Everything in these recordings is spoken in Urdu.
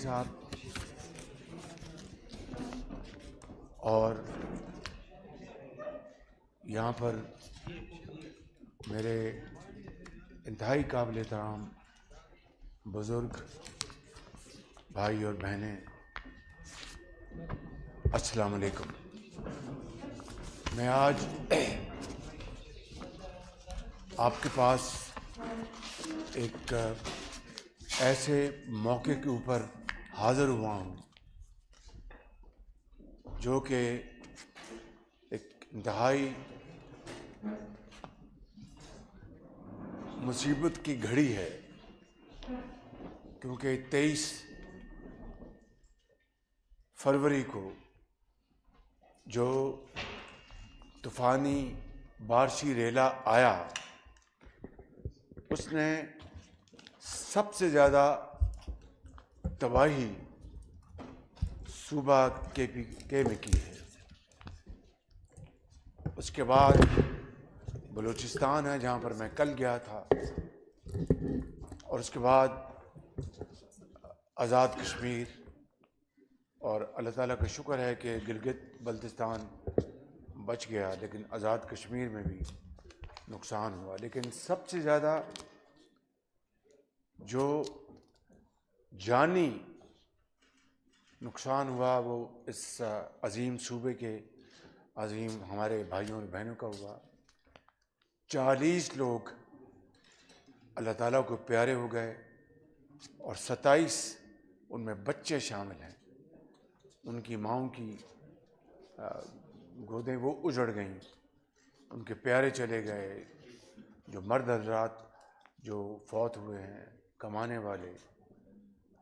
صاحب اور یہاں پر میرے انتہائی قابل احترام بزرگ بھائی اور بہنیں، السلام علیکم۔ میں آج آپ کے پاس ایک ایسے موقع کے اوپر حاضر ہوا ہوں جو کہ ایک انتہائی مصیبت کی گھڑی ہے، کیونکہ 23 فروری کو جو طوفانی بارشی ریلا آیا اس نے سب سے زیادہ تباہی صوبہ کے میں کی ہے۔ اس کے بعد بلوچستان ہے جہاں پر میں کل گیا تھا، اور اس کے بعد آزاد کشمیر، اور اللہ تعالیٰ کا شکر ہے کہ گلگت بلتستان بچ گیا، لیکن آزاد کشمیر میں بھی نقصان ہوا۔ لیکن سب سے زیادہ جو جانی نقصان ہوا وہ اس عظیم صوبے کے عظیم ہمارے بھائیوں اور بہنوں کا ہوا۔ 40 لوگ اللہ تعالیٰ کو پیارے ہو گئے، اور 27 ان میں بچے شامل ہیں۔ ان کی ماؤں کی گودیں وہ اجڑ گئیں، ان کے پیارے چلے گئے، جو مرد حضرات جو فوت ہوئے ہیں کمانے والے۔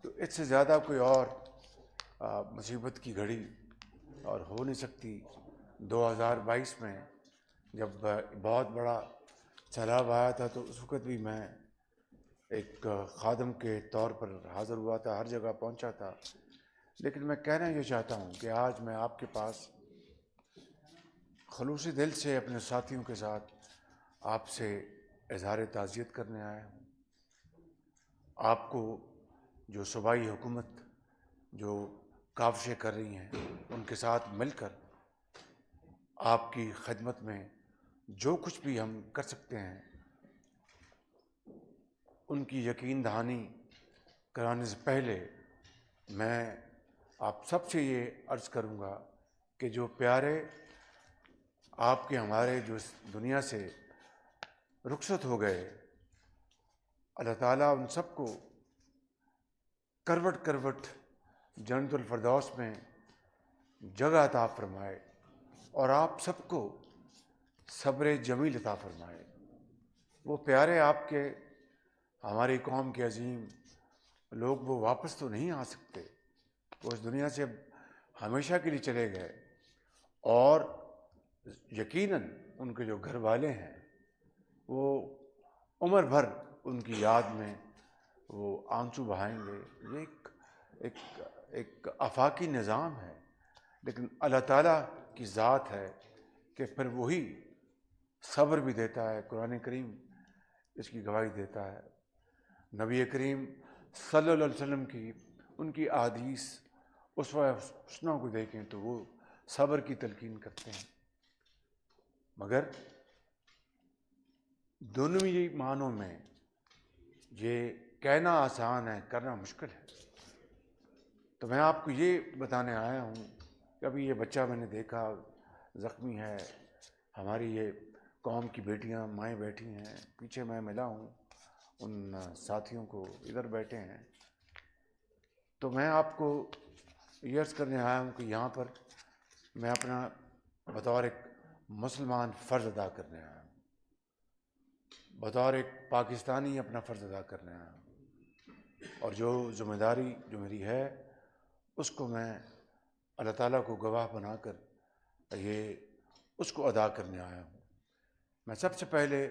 تو اس سے زیادہ کوئی اور مصیبت کی گھڑی اور ہو نہیں سکتی۔ 2022 میں جب بہت بڑا سیلاب آیا تھا تو اس وقت بھی میں ایک خادم کے طور پر حاضر ہوا تھا، ہر جگہ پہنچا تھا۔ لیکن میں کہنا یہ چاہتا ہوں کہ آج میں آپ کے پاس خلوصی دل سے اپنے ساتھیوں کے ساتھ آپ سے اظہار تعزیت کرنے آیا ہوں۔ آپ کو جو صوبائی حکومت جو کاوشیں کر رہی ہیں ان کے ساتھ مل کر آپ کی خدمت میں جو کچھ بھی ہم کر سکتے ہیں ان کی یقین دہانی کرانے سے پہلے میں آپ سب سے یہ عرض کروں گا کہ جو پیارے آپ کے ہمارے جو اس دنیا سے رخصت ہو گئے، اللہ تعالیٰ ان سب کو کروٹ کروٹ جنت الفردوس میں جگہ عطا فرمائے، اور آپ سب کو صبر جمیل عطا فرمائے۔ وہ پیارے آپ کے ہماری قوم کے عظیم لوگ وہ واپس تو نہیں آ سکتے، وہ اس دنیا سے ہمیشہ کے لیے چلے گئے، اور یقیناً ان کے جو گھر والے ہیں وہ عمر بھر ان کی یاد میں وہ آنسو بہائیں گے۔ یہ ایک آفاقی نظام ہے، لیکن اللہ تعالیٰ کی ذات ہے کہ پھر وہی صبر بھی دیتا ہے۔ قرآن کریم اس کی گواہی دیتا ہے۔ نبی کریم صلی اللہ علیہ وسلم کی ان کی احادیث اسوہ حسنہ کو دیکھیں تو وہ صبر کی تلقین کرتے ہیں، مگر دونوں ہی معنوں میں یہ کہنا آسان ہے، کرنا مشکل ہے۔ تو میں آپ کو یہ بتانے آیا ہوں کہ ابھی یہ بچہ میں نے دیکھا زخمی ہے، ہماری یہ قوم کی بیٹیاں مائیں بیٹھی ہیں، پیچھے میں ملا ہوں ان ساتھیوں کو، ادھر بیٹھے ہیں۔ تو میں آپ کو یہ عرض کرنے آیا ہوں کہ یہاں پر میں اپنا بطور ایک مسلمان فرض ادا کرنے آیا ہوں، بطور ایک پاکستانی اپنا فرض ادا کرنے آیا ہوں، اور جو ذمہ داری جو میری ہے اس کو میں اللہ تعالیٰ کو گواہ بنا کر یہ اس کو ادا کرنے آیا ہوں۔ میں سب سے پہلے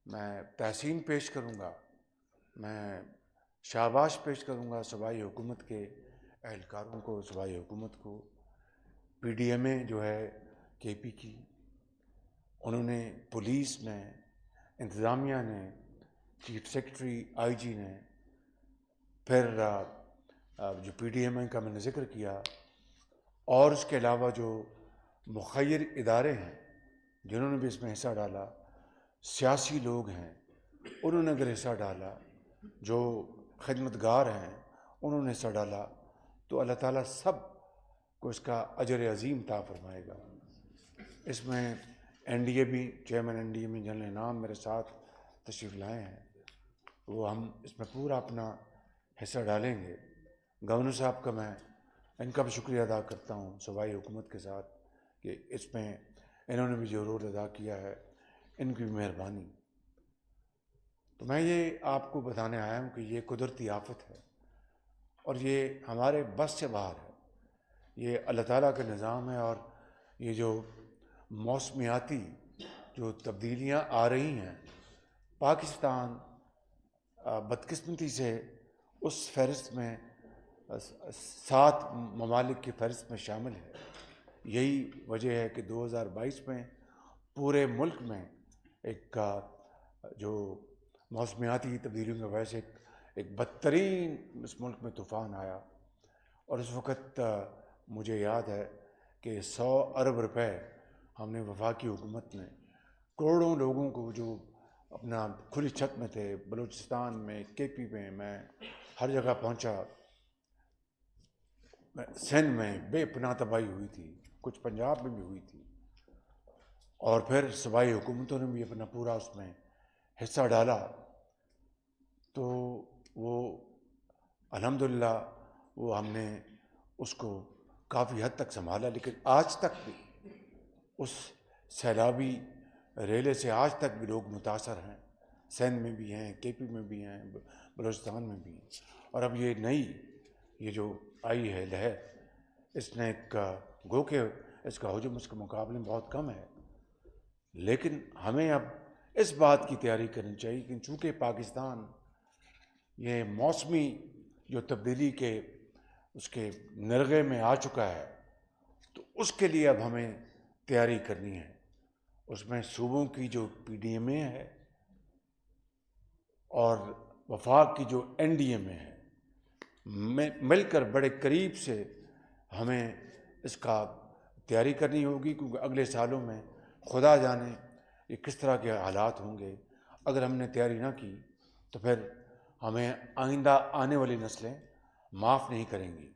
میں تحسین پیش کروں گا، میں شاباش پیش کروں گا صوبائی حکومت کے اہلکاروں کو، صوبائی حکومت کو، پی ڈی ایم اے جو ہے کے پی کی، انہوں نے پولیس نے، انتظامیہ نے، چیف سیکرٹری آئی جی نے پھر جو پی ٹی ایم کا میں نے ذکر کیا، اور اس کے علاوہ جو مخیر ادارے ہیں جنہوں نے بھی اس میں حصہ ڈالا، سیاسی لوگ ہیں انہوں نے اگر حصہ ڈالا، جو خدمتگار ہیں انہوں نے حصہ ڈالا، تو اللہ تعالیٰ سب کو اس کا اجر عظیم عطا فرمائے گا۔ اس میں این ڈی اے بھی، چیئرمین این ڈی اے میں جنرل انعام میرے ساتھ تشریف لائے ہیں، وہ ہم اس میں پورا اپنا حصہ ڈالیں گے۔ گورنر صاحب کا میں ان کا بھی شکریہ ادا کرتا ہوں صوبائی حکومت کے ساتھ کہ اس میں انہوں نے بھی جو رول ادا کیا ہے، ان کی بھی مہربانی۔ تو میں یہ آپ کو بتانے آیا ہوں کہ یہ قدرتی آفت ہے اور یہ ہمارے بس سے باہر ہے، یہ اللہ تعالیٰ کا نظام ہے، اور یہ جو موسمیاتی جو تبدیلیاں آ رہی ہیں، پاکستان بدقسمتی سے اس فہرست میں 7 ممالک کی فہرست میں شامل ہے۔ یہی وجہ ہے کہ 2022 میں پورے ملک میں ایک جو موسمیاتی تبدیلیوں کی وجہ سے ایک بدترین اس ملک میں طوفان آیا، اور اس وقت مجھے یاد ہے کہ 100 ارب روپے ہم نے وفاقی حکومت نے کروڑوں لوگوں کو جو اپنا کھلی چھت میں تھے، بلوچستان میں، کے پی میں، میں ہر جگہ پہنچا، سندھ میں بے پناہ تباہی ہوئی تھی، کچھ پنجاب میں بھی ہوئی تھی، اور پھر صوبائی حکومتوں نے بھی اپنا پورا اس میں حصہ ڈالا۔ تو وہ الحمدللہ وہ ہم نے اس کو کافی حد تک سنبھالا، لیکن آج تک بھی اس سیلابی ریلے سے آج تک بھی لوگ متاثر ہیں، سندھ میں بھی ہیں، کے پی میں بھی ہیں، بلوچستان میں بھی ہیں۔ اور اب یہ نئی یہ جو آئی ہے لہر، اس نے گو کہ اس کا حجم اس کے مقابلے میں بہت کم ہے، لیکن ہمیں اب اس بات کی تیاری کرنی چاہیے کہ چونکہ پاکستان یہ موسمی جو تبدیلی کے اس کے نرغے میں آ چکا ہے، تو اس کے لیے اب ہمیں تیاری کرنی ہے۔ اس میں صوبوں کی جو پی ڈی ایم اے ہے اور وفاق کی جو این ڈی ایم اے ہے، مل کر بڑے قریب سے ہمیں اس کا تیاری کرنی ہوگی، کیونکہ اگلے سالوں میں خدا جانے یہ کس طرح کے حالات ہوں گے۔ اگر ہم نے تیاری نہ کی تو پھر ہمیں آئندہ آنے والی نسلیں معاف نہیں کریں گی۔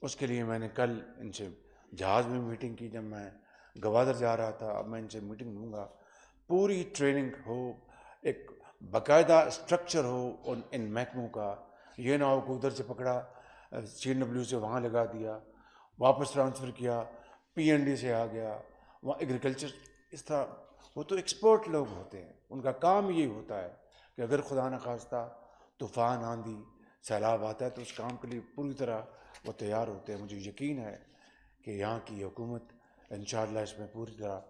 اس کے لیے میں نے کل ان سے جہاز میں میٹنگ کی، جب میں گوادر جا رہا تھا، اب میں ان سے میٹنگ لوں گا، پوری ٹریننگ ہو، ایک باقاعدہ اسٹرکچر ہو ان محکموں کا، یہ نہ ہو کہ ادھر سے پکڑا سی این ڈبلیو سے وہاں لگا دیا، واپس ٹرانسفر کیا، پی این ڈی سے آ گیا، وہاں ایگریکلچر، اس طرح وہ تو ایکسپرٹ لوگ ہوتے ہیں، ان کا کام یہی ہوتا ہے کہ اگر خدا نخواستہ طوفان، آندھی، سیلاب آتا ہے تو اس کام کے لیے پوری طرح وہ تیار ہوتے ہیں۔ مجھے یقین ہے کہ یہاں کی حکومت انشاءاللہ اس میں پوری طرح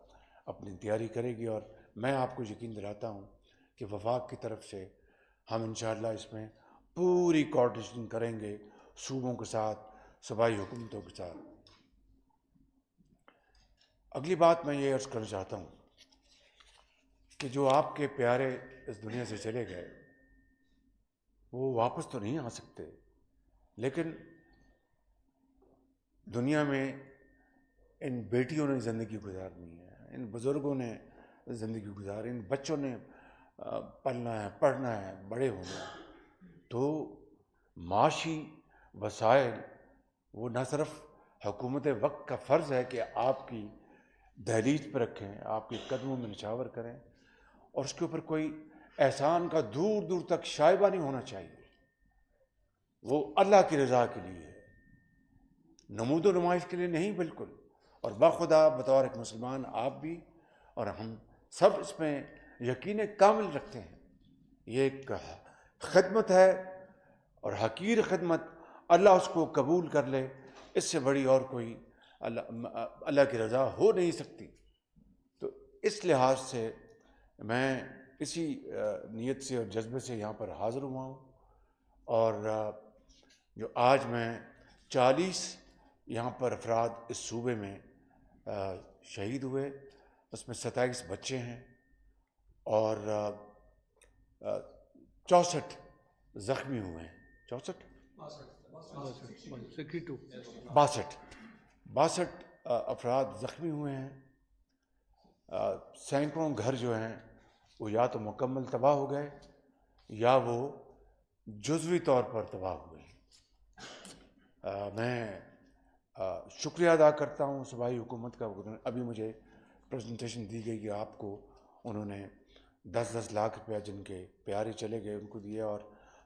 اپنی تیاری کرے گی، اور میں آپ کو یقین دلاتا ہوں کہ وفاق کی طرف سے ہم انشاءاللہ اس میں پوری کوآرڈینیشن کریں گے صوبوں کے ساتھ، صوبائی حکومتوں کے ساتھ۔ اگلی بات میں یہ عرض کرنا چاہتا ہوں کہ جو آپ کے پیارے اس دنیا سے چلے گئے وہ واپس تو نہیں آ سکتے، لیکن دنیا میں ان بیٹیوں نے زندگی گزارنی ہے، ان بزرگوں نے زندگی گزاری، ان بچوں نے پلنا ہے، پڑھنا ہے، بڑے ہونا ہے۔ تو معاشی وسائل وہ نہ صرف حکومت وقت کا فرض ہے کہ آپ کی دہلیز پہ رکھیں، آپ کے قدموں میں نچھاور کریں، اور اس کے اوپر کوئی احسان کا دور دور تک شائبہ نہیں ہونا چاہیے، وہ اللہ کی رضا کے لیے ہے، نمود و نمائش کے لیے نہیں بالکل۔ اور بخدا بطور ایک مسلمان آپ بھی اور ہم سب اس میں یقین کامل رکھتے ہیں، یہ ایک خدمت ہے، اور حقیر خدمت اللہ اس کو قبول کر لے، اس سے بڑی اور کوئی اللہ کی رضا ہو نہیں سکتی۔ تو اس لحاظ سے میں اسی نیت سے اور جذبے سے یہاں پر حاضر ہوا ہوں، اور جو آج میں 40 یہاں پر افراد اس صوبے میں شہید ہوئے، اس میں 27 بچے ہیں اور 64 زخمی ہوئے ہیں، 64 62 افراد زخمی ہوئے ہیں. سینکڑوں گھر جو ہیں وہ یا تو مکمل تباہ ہو گئے یا وہ جزوی طور پر تباہ ہو گئے. میں شکریہ ادا کرتا ہوں صوبائی حکومت کا. ابھی مجھے پریزنٹیشن دی گئی کہ آپ کو انہوں نے 10 لاکھ روپیہ جن کے پیارے چلے گئے ان کو دیا، اور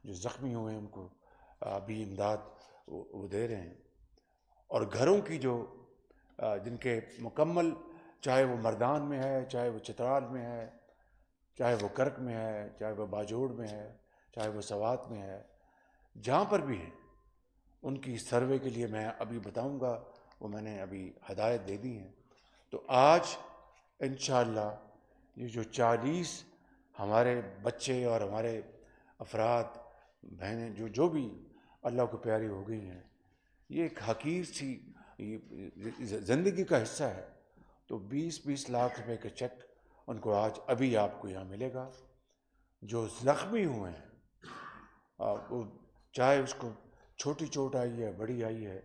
جو زخمی ہوئے ہیں ان کو ابھی امداد وہ دے رہے ہیں. اور گھروں کی جو جن کے مکمل، چاہے وہ مردان میں ہے، چاہے وہ چترال میں ہے، چاہے وہ کرک میں ہے، چاہے وہ باجوڑ میں ہے، چاہے وہ سوات میں ہے، جہاں پر بھی ہے ان کی سروے کے لیے میں ابھی بتاؤں گا. وہ میں نے ابھی ہدایت دے دی ہیں. تو آج انشاءاللہ یہ جو 40 ہمارے بچے اور ہمارے افراد بہنیں جو بھی اللہ کو پیاری ہو گئی ہیں، یہ ایک حقیر سی زندگی کا حصہ ہے. تو 20 لاکھ روپے کا چیک ان کو آج ابھی آپ کو یہاں ملے گا. جو زخمی ہوئے ہیں وہ چاہے اس کو چھوٹی چوٹ آئی ہے، بڑی آئی ہے،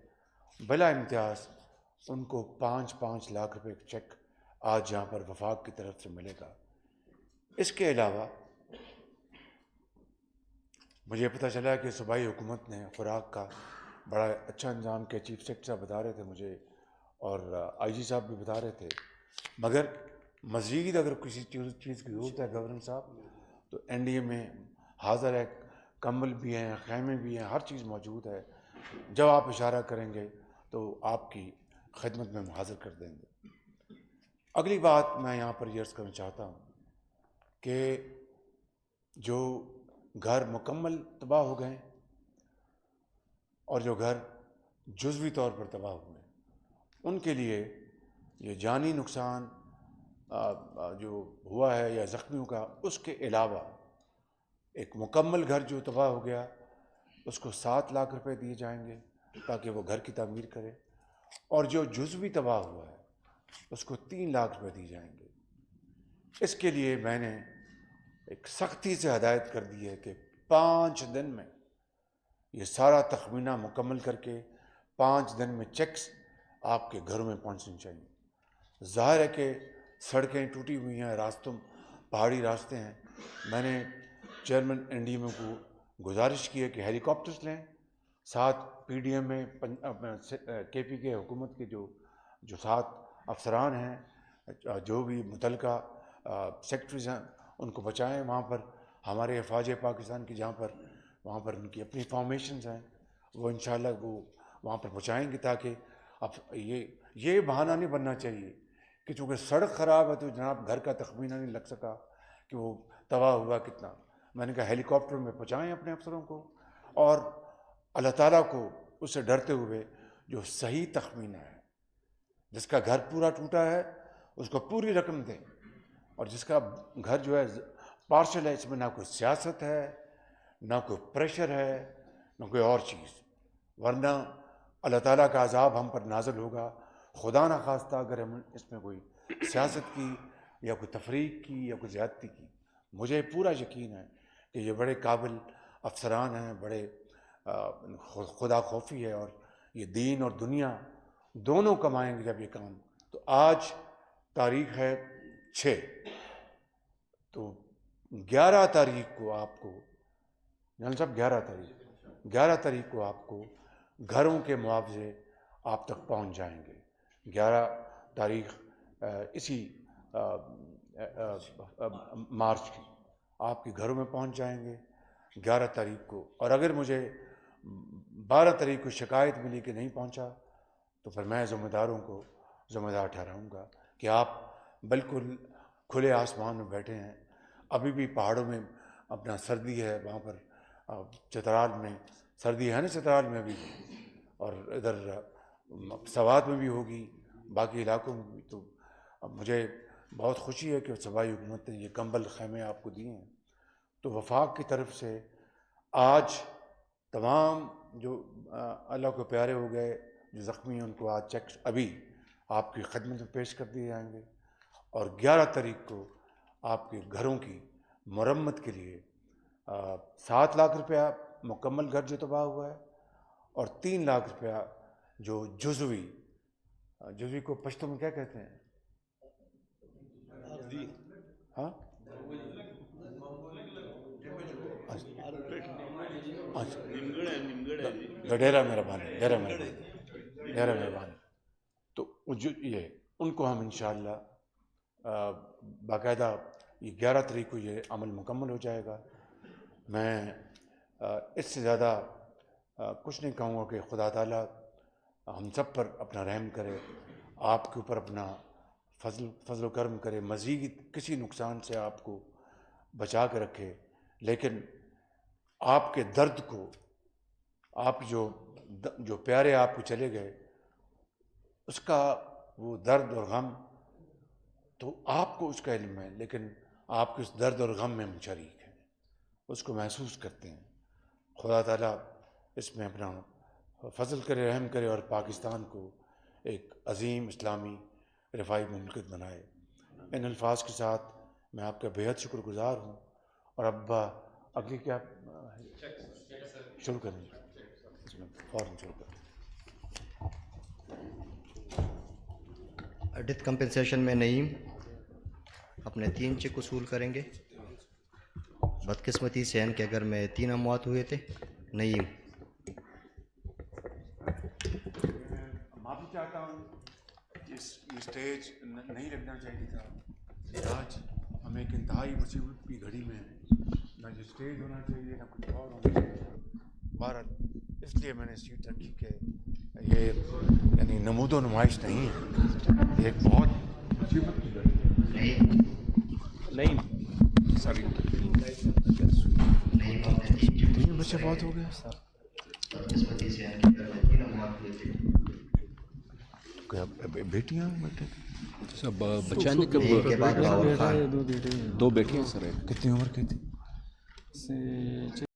بلا امتیاز ان کو 5 لاکھ روپے کا چیک آج یہاں پر وفاق کی طرف سے ملے گا. اس کے علاوہ مجھے پتہ چلا کہ صوبائی حکومت نے خوراک کا بڑا اچھا انتظام کیا. چیف سیکرٹری صاحب بتا رہے تھے مجھے، اور آئی جی صاحب بھی بتا رہے تھے. مگر مزید اگر کسی چیز کی ضرورت ہے گورنر صاحب تو این ڈی اے میں حاضر ہے. کمبل بھی ہیں، خیمے بھی ہیں، ہر چیز موجود ہے. جب آپ اشارہ کریں گے تو آپ کی خدمت میں ہم حاضر کر دیں گے. اگلی بات میں یہاں پر یہ عرض کرنا چاہتا ہوں کہ جو گھر مکمل تباہ ہو گئے اور جو گھر جزوی طور پر تباہ ہوئے ان کے لیے یہ جانی نقصان جو ہوا ہے یا زخمیوں کا، اس کے علاوہ ایک مکمل گھر جو تباہ ہو گیا اس کو 7 لاکھ روپے دیے جائیں گے تاکہ وہ گھر کی تعمیر کرے، اور جو جزوی تباہ ہوا ہے اس کو 3 لاکھ روپے دیے جائیں گے. اس کے لیے میں نے ایک سختی سے ہدایت کر دی ہے کہ 5 دن میں یہ سارا تخمینہ مکمل کر کے 5 دن میں چیکس آپ کے گھروں میں پہنچنے چاہیے. ظاہر ہے کہ سڑکیں ٹوٹی ہوئی ہیں، راستوں پہاڑی راستے ہیں. میں نے چیئرمین این ڈی ایم کو گزارش کی ہے کہ ہیلی کاپٹرز لیں. ساتھ پی ڈی ایم میں کے پی کے حکومت کے جو 7 افسران ہیں، جو بھی متعلقہ سیکٹریز ہیں، ان کو بچائیں. وہاں پر ہمارے افواج پاکستان کی وہاں پر ان کی اپنی فارمیشنز ہیں، وہ انشاءاللہ وہ وہاں پر بچائیں گے. تاکہ اب یہ بہانہ نہیں بننا چاہیے کہ چونکہ سڑک خراب ہے تو جناب گھر کا تخمینہ نہیں لگ سکا کہ وہ تباہ ہوا کتنا. میں نے کہا ہیلی کاپٹر میں پہنچائیں اپنے افسروں کو، اور اللہ تعالیٰ کو اس سے ڈرتے ہوئے جو صحیح تخمینہ ہے، جس کا گھر پورا ٹوٹا ہے اس کو پوری رقم دیں، اور جس کا گھر جو ہے پارشل ہے، اس میں نہ کوئی سیاست ہے، نہ کوئی پریشر ہے، نہ کوئی اور چیز. ورنہ اللہ تعالیٰ کا عذاب ہم پر نازل ہوگا. خدا نہ خواستہ اگر ہم اس میں کوئی سیاست کی یا کوئی تفریق کی یا کوئی زیادتی کی. مجھے پورا یقین ہے کہ یہ بڑے قابل افسران ہیں، بڑے خدا خوفی ہے، اور یہ دین اور دنیا دونوں کمائیں گے جب یہ کام. تو آج تاریخ ہے 6، تو 11 تاریخ کو آپ کو جنرل صاحب 11 تاریخ کو آپ کو گھروں کے معاوضے آپ تک پہنچ جائیں گے. 11 تاریخ اسی مارچ کی آپ کے گھروں میں پہنچ جائیں گے 11 تاریخ کو. اور اگر مجھے 12 تاریخ کو شکایت ملی کہ نہیں پہنچا تو پھر میں ذمہ داروں کو ذمہ دار ٹھہراؤں گا کہ آپ بالکل کھلے آسمان میں بیٹھے ہیں. ابھی بھی پہاڑوں میں اپنا سردی ہے، وہاں پر چترال میں سردی ہے نا، چترال میں بھی، اور ادھر سوات میں بھی ہوگی، باقی علاقوں میں بھی. تو اب مجھے بہت خوشی ہے کہ صوبائی حکومت نے یہ کمبل خیمے آپ کو دیے ہیں. تو وفاق کی طرف سے آج تمام جو اللہ کو پیارے ہو گئے جو زخمی ہیں ان کو آج چیک ابھی آپ کی خدمت میں پیش کر دیے جائیں گے، اور 11 تاریخ کو آپ کے گھروں کی مرمت کے لیے 7 لاکھ روپیہ مکمل گھر جو تباہ ہوا ہے، اور 3 لاکھ روپیہ جو جزوی کو پشتو میں کیا کہتے ہیں؟ ہاں ڈیرا مہربانی تو یہ ان کو ہم انشاءاللہ باقاعدہ یہ 11 تاریخ کو یہ عمل مکمل ہو جائے گا. میں اس سے زیادہ کچھ نہیں کہوں گا کہ خدا تعالیٰ ہم سب پر اپنا رحم کرے، آپ کے اوپر اپنا فضل و کرم کرے، مزید کسی نقصان سے آپ کو بچا کے رکھے. لیکن آپ کے درد کو، آپ جو پیارے آپ کو چلے گئے، اس کا وہ درد اور غم تو آپ کو اس کا علم ہے، لیکن آپ کے اس درد اور غم میں ہم شریک ہیں، اس کو محسوس کرتے ہیں. خدا تعالیٰ اس میں اپنا فضل کرے، رحم کرے اور پاکستان کو ایک عظیم اسلامی رفاہی مملکت بنائے. ان الفاظ کے ساتھ میں آپ کا بےحد شکر گزار ہوں. اور ابا اگلی کیا شروع کریں؟ فوراً شروع کریں. ڈیتھ کمپنسیشن میں نعیم اپنے 3 چیک وصول کریں گے. بدقسمتی سے ان کے گھر میں 3 اموات ہوئے تھے. نعیم. معافی چاہتا ہوں، یہ اسٹیج نہیں لگنا چاہیے تھا. آج ہم ایک انتہائی مصیبت کی گھڑی میں ہیں، نہ جو اسٹیج ہونا چاہیے نہ کچھ اور ہونا چاہیے. بہرحال اس لیے میں نے سیٹ رکھی کہ یہ یعنی نمود و نمائش نہیں ہے، ایک بہت مصیبت کی گھڑی ہے. نہیں سوری، 3 بچے بہت ہو گئے سر. بیٹیاں سب بچہ نے کب 2 بیٹیاں سر. کتنی عمر کی تھی؟